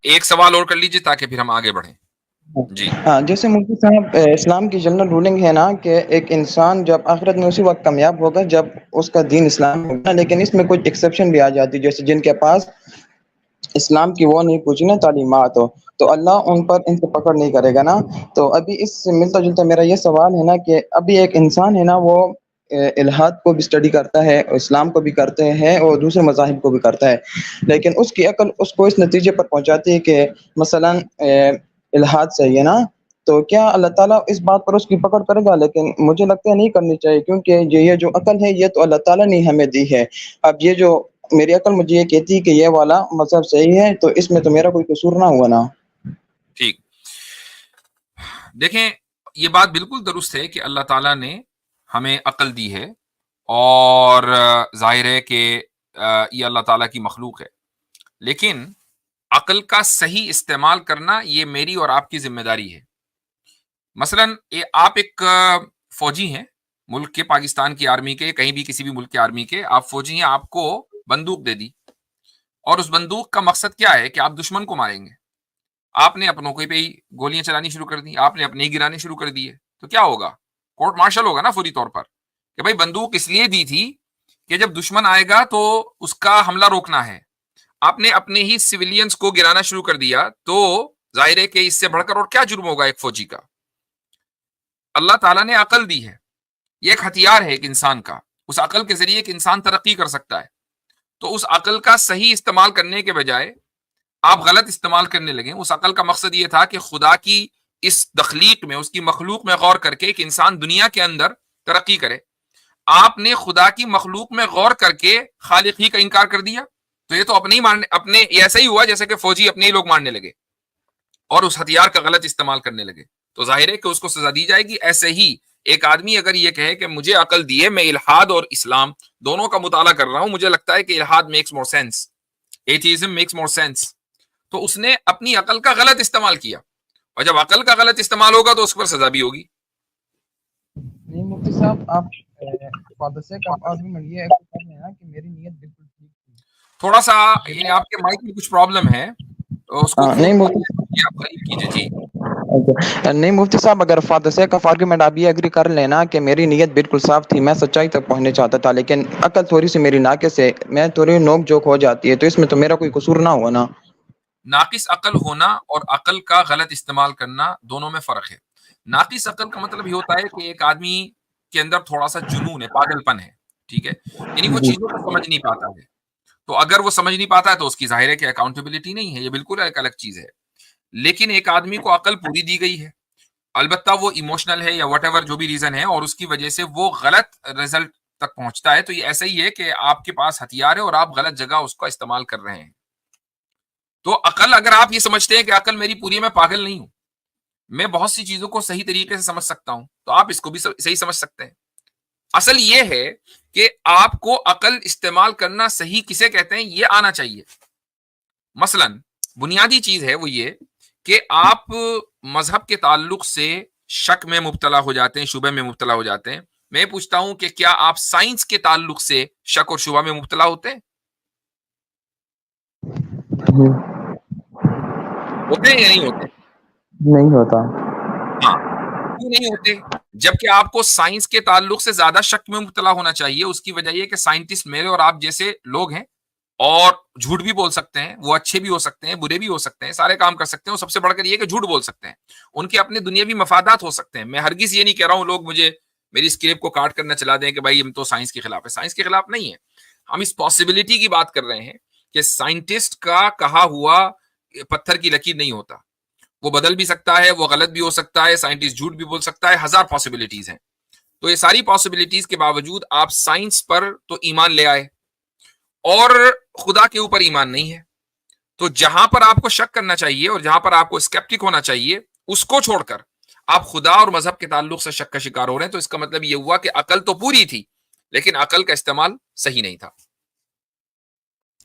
ایک سوال اور کر لیجیے تاکہ پھر ہم آگے بڑھیں. جی ہاں، جیسے مفتی صاحب اسلام کی جنرل رولنگ ہے نا کہ ایک انسان جب آخرت میں اسی وقت کامیاب ہوگا جب اس کا دین اسلام ہوگا، لیکن اس میں کچھ ایکسیپشن بھی آ جاتی ہے، جیسے جن کے پاس اسلام کی وہ نہیں پوچھی نا تعلیمات ہو تو اللہ ان پر ان سے پکڑ نہیں کرے گا نا. تو ابھی اس سے ملتا جلتا میرا یہ سوال ہے نا کہ ابھی ایک انسان ہے نا وہ الحاد کو بھی اسٹڈی کرتا ہے، اسلام کو بھی کرتے ہیں اور دوسرے مذاہب کو بھی کرتا ہے، لیکن اس کی عقل اس کو اس نتیجے پر پہنچاتی ہے کہ مثلا الحاد صحیح ہے نا، تو کیا اللہ تعالیٰ اس بات پر اس کی پکڑ کرے گا؟ لیکن مجھے لگتا ہے نہیں کرنی چاہیے، کیونکہ یہ جو عقل ہے یہ تو اللہ تعالیٰ نے ہمیں دی ہے. اب یہ جو میری عقل مجھے یہ کہتی ہے کہ یہ والا مذہب صحیح ہے، تو اس میں تو میرا کوئی قصور نہ ہوا نا. ٹھیک. دیکھیں یہ بات بالکل درست ہے کہ اللہ تعالیٰ نے ہمیں عقل دی ہے اور ظاہر ہے کہ یہ اللہ تعالیٰ کی مخلوق ہے، لیکن عقل کا صحیح استعمال کرنا یہ میری اور آپ کی ذمہ داری ہے. مثلا آپ ایک فوجی ہیں ملک کے، پاکستان کی آرمی کے، کہیں بھی کسی بھی ملک کے آرمی کے آپ فوجی ہیں، آپ کو بندوق دے دی اور اس بندوق کا مقصد کیا ہے کہ آپ دشمن کو ماریں گے. آپ نے اپنوں کو پہ ہی گولیاں چلانی شروع کر دی، آپ نے اپنے ہی گرانے شروع کر دیے، تو کیا ہوگا؟ کورٹ مارشل ہوگا نا فوری طور پر کہ بھائی بندوق اس لیے دی تھی کہ جب دشمن آئے گا تو اس کا حملہ روکنا ہے. آپ نے اپنے ہی سویلینز کو گرانا شروع کر دیا، تو ظاہر ہے کہ اس سے بڑھ کر اور کیا جرم ہوگا ایک فوجی کا. اللہ تعالیٰ نے عقل دی ہے، یہ ایک ہتھیار ہے ایک انسان کا، اس عقل کے ذریعے ایک انسان ترقی کر سکتا ہے. تو اس عقل کا صحیح استعمال کرنے کے بجائے آپ غلط استعمال کرنے لگے. اس عقل کا مقصد یہ تھا کہ خدا کی اس تخلیق میں، اس کی مخلوق میں غور کر کے ایک انسان دنیا کے اندر ترقی کرے. آپ نے خدا کی مخلوق میں غور کر کے خالق ہی کا انکار کر دیا، تو یہ تو اپنے ہی مارنے، اپنے ایسا ہی ہوا جیسے کہ فوجی اپنے ہی لوگ مارنے لگے اور اس ہتھیار کا غلط استعمال کرنے لگے. تو ظاہر ہے کہ اس کو سزا دی جائے گی. ایسے ہی ایک آدمی اگر یہ کہے کہ مجھے عقل دیے، میں الحاد اور اسلام دونوں کا مطالعہ کر رہا ہوں، مجھے لگتا ہے کہ الحاد makes more sense, atheism makes more sense, تو اس نے اپنی عقل کا غلط استعمال کیا، اور جب عقل کا غلط استعمال ہوگا تو اس پر سزا بھی ہوگی. نہیں مفتی صاحب، آپ فادر سے کا آرگومنٹ یہ کر رہے ہیں نا کہ میری نیت بالکل ٹھیک تھی. تھوڑا سا یعنی آپ کے مائک میں کچھ پرابلم ہے، تو اس کو نہیں فون مفتی آپ قریب کیجیے. جی نہیں مفتی صاحب، اگر فادر سے کا آرگومنٹ آپ یہ اگری کر لینا کہ میری نیت بالکل صاف تھی، میں سچائی تک پہنچنا چاہتا تھا، لیکن عقل تھوڑی سی میری ناقص ہے، میں تھوڑی نوک جھوک ہو جاتی ہے، تو اس میں تو میرا کوئی قصور نہ ہوا نا. ناقص عقل ہونا اور عقل کا غلط استعمال کرنا دونوں میں فرق ہے. ناقص عقل کا مطلب یہ ہوتا ہے کہ ایک آدمی کے اندر تھوڑا سا جنون ہے، پاگل پن ہے، ٹھیک ہے، یعنی وہ چیزوں کو سمجھ نہیں پاتا ہے. تو اگر وہ سمجھ نہیں پاتا ہے تو اس کی ظاہر ہے کہ اکاؤنٹیبلٹی نہیں ہے، یہ بالکل ایک الگ چیز ہے. لیکن ایک آدمی کو عقل پوری دی گئی ہے، البتہ وہ ایموشنل ہے یا واٹ ایور جو بھی ریزن ہے، اور اس کی وجہ سے وہ غلط رزلٹ تک پہنچتا ہے، تو یہ ایسا ہی ہے کہ آپ کے پاس ہتھیار ہے اور آپ غلط جگہ اس کا استعمال کر رہے ہیں. تو عقل، اگر آپ یہ سمجھتے ہیں کہ عقل میری پوری، میں پاگل نہیں ہوں، میں بہت سی چیزوں کو صحیح طریقے سے سمجھ سکتا ہوں، تو آپ اس کو بھی صحیح سمجھ سکتے ہیں. اصل یہ ہے کہ آپ کو عقل استعمال کرنا صحیح کسے کہتے ہیں یہ آنا چاہیے. مثلا بنیادی چیز ہے وہ یہ کہ آپ مذہب کے تعلق سے شک میں مبتلا ہو جاتے ہیں، شبہ میں مبتلا ہو جاتے ہیں. میں پوچھتا ہوں کہ کیا آپ سائنس کے تعلق سے شک اور شبہ میں مبتلا ہوتے ہیں؟ ہوتے ہیں یا نہیں ہوتے؟ نہیں ہوتا. ہاں، کیوں نہیں ہوتے؟ جبکہ آپ کو سائنس کے تعلق سے زیادہ شک میں مبتلا ہونا چاہیے. اس کی وجہ یہ کہ سائنٹسٹ میرے اور آپ جیسے لوگ ہیں، اور جھوٹ بھی بول سکتے ہیں، وہ اچھے بھی ہو سکتے ہیں، برے بھی ہو سکتے ہیں، سارے کام کر سکتے ہیں، اور سب سے بڑھ کر یہ کہ جھوٹ بول سکتے ہیں. ان کے اپنے دنیاوی مفادات ہو سکتے ہیں. میں ہرگز یہ نہیں کہہ رہا ہوں لوگ مجھے میری اسکرپٹ کو کاٹ کرنا چلا دیں کہ بھائی ہم تو سائنس کے خلاف ہے. سائنس کے خلاف نہیں ہے، ہم اس پاسبلٹی کی بات کر رہے ہیں کہ سائنٹسٹ کا کہا ہوا پتھر کی لکیر نہیں ہوتا، وہ بدل بھی سکتا ہے، وہ غلط بھی ہو سکتا ہے، سائنٹسٹ جھوٹ بھی بول سکتا ہے، ہزار پاسبلٹیز ہیں. تو یہ ساری پاسبلٹیز کے باوجود آپ سائنس پر تو ایمان لے آئے اور خدا کے اوپر ایمان نہیں ہے. تو جہاں پر آپ کو شک کرنا چاہیے اور جہاں پر آپ کو اسکیپٹک ہونا چاہیے، اس کو چھوڑ کر آپ خدا اور مذہب کے تعلق سے شک کا شکار ہو رہے ہیں. تو اس کا مطلب یہ ہوا کہ عقل تو پوری تھی لیکن عقل کا استعمال صحیح نہیں تھا.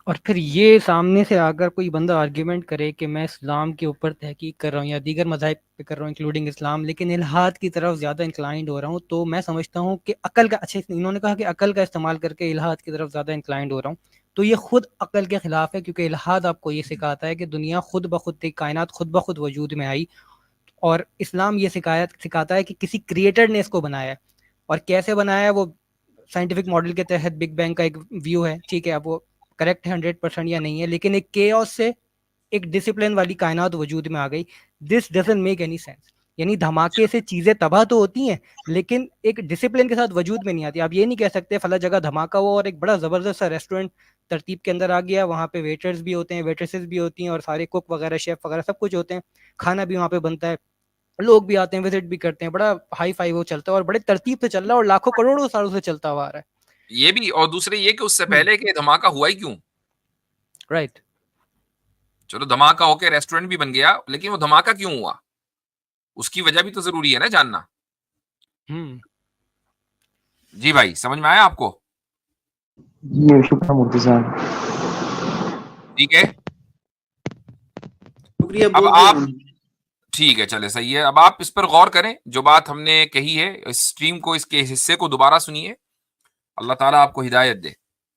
اور پھر یہ سامنے سے اگر کوئی بندہ آرگیومنٹ کرے کہ میں اسلام کے اوپر تحقیق کر رہا ہوں یا دیگر مذاہب پہ کر رہا ہوں انکلوڈنگ اسلام، لیکن الحاد کی طرف زیادہ انکلائنڈ ہو رہا ہوں، تو میں سمجھتا ہوں کہ عقل کا، اچھا انہوں نے کہا کہ عقل کا استعمال کر کے الحاد کی طرف زیادہ انکلائنڈ ہو رہا ہوں، تو یہ خود عقل کے خلاف ہے، کیونکہ الحاد آپ کو یہ سکھاتا ہے کہ دنیا خود بخود، کائنات خود بخود وجود میں آئی، اور اسلام یہ سکھاتا ہے کہ کسی کریٹر نے اس کو بنایا ہے، اور کیسے بنایا ہے وہ سائنٹیفک ماڈل کے تحت بگ بینگ کا ایک ویو ہے، ٹھیک ہے، اب وہ کریکٹ ہے 100% یا نہیں ہے، لیکن ایک کیوس سے ایک ڈسپلن والی کائنات وجود میں آ گئی. This doesn't make any sense. یعنی دھماکے سے چیزیں تباہ تو ہوتی ہیں لیکن ایک ڈسپلن کے ساتھ وجود میں نہیں آتی. آپ یہ نہیں کہہ سکتے فلاں جگہ دھماکہ ہوا اور ایک بڑا زبردست سا ریسٹورینٹ ترتیب کے اندر آ گیا، وہاں پہ ویٹرز بھی ہوتے ہیں، ویٹریسز بھی ہوتی ہیں، اور سارے کوک وغیرہ شیف وغیرہ سب کچھ ہوتے ہیں، کھانا بھی وہاں پہ بنتا ہے، لوگ بھی آتے ہیں، وزٹ بھی کرتے ہیں، بڑا ہائی فائی وہ چلتا ہے اور بڑے ترتیب سے چل رہا ہے اور لاکھوں کروڑوں سالوں سے چلتا ہوا آ رہا ہے. یہ بھی، اور دوسرے یہ کہ اس سے پہلے کہ دھماکہ ہوا ہی کیوں. رائٹ. چلو دھماکہ ہو کے ریسٹورینٹ بھی بن گیا، لیکن وہ دھماکہ کیوں ہوا اس کی وجہ بھی تو ضروری ہے نا جاننا. جی بھائی سمجھ میں آیا آپ کو؟ جی شکریہ مفتی صاحب. ٹھیک ہے، شکریہ اب بول آپ، دیں. ٹھیک ہے چلے صحیح ہے. اب آپ اس پر غور کریں جو بات ہم نے کہی ہے، اس اسٹریم کو، اس کے حصے کو دوبارہ سنیے. اللہ تعالیٰ آپ کو ہدایت دے.